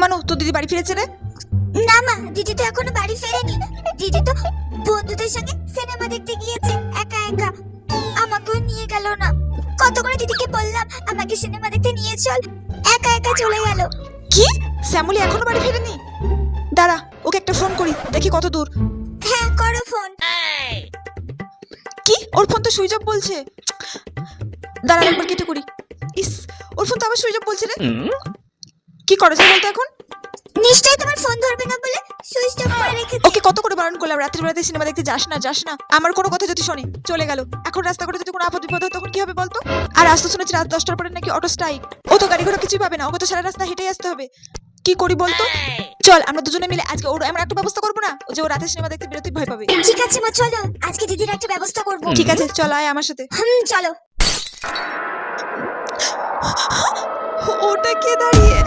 মানু, তোর দিদি বাড়ি ফিরেছে রে? না মা, দিদি তো এখনো বাড়ি ফেরেনি। দিদি তো বন্ধুদের সঙ্গে সিনেমা দেখতে গিয়েছে একা একা, আমাকেও নিয়ে গেল না। কত করে দিদিকে বললাম আমাকে সিনেমা দেখতে নিয়ে চল, একা একা চলে গেল। কি, শ্যামলী এখনো বাড়ি ফেরেনি? দাঁড়া, ওকে একটা ফোন করি, দেখি কত দূর। হ্যাঁ করো ফোন। কি, ওর ফোন তো সুইচ অফ বলছে। দাঁড়া একবার কেটে করি। ইস, ওর ফোন তো আবার সুইচ অফ বলছে রে। কি করা যায় বলতো এখন? নিশ্চয়ই তোমার ফোন ধরবে না বলে সুইচ অফ করে রেখেছি। ওকে কত করে বারণ করলাম রাত্রি বেলাতে সিনেমা দেখতে যাস না যাস না, আমার কোনো কথা যদি শোনে চলে গেল। এখন রাস্তা করে যদি কোনো আপদ বিপদ হয় তখন কি হবে বলতো? আর আজ তো শুনেছি রাত 10টার পরে নাকি অটো স্ট্রাইক। ও তো গাড়ি ঘোড়া কিছুই পাবে না, ওকে তো সারা রাস্তা হেঁটেই আসতে হবে। কি করি বলতো? চল আমরা দুজনে মিলে আজকে ওর এমন একটা ব্যবস্থা করবো না ও যে ও রাতে সিনেমা দেখতে বেরোতে ভয় পাবে। ঠিক আছে মা, চলো আজকে দিদির একটা ব্যবস্থা করব। ঠিক আছে, চল আয় আমার সাথে। চলো। ওটা কে দাঁড়িয়ে?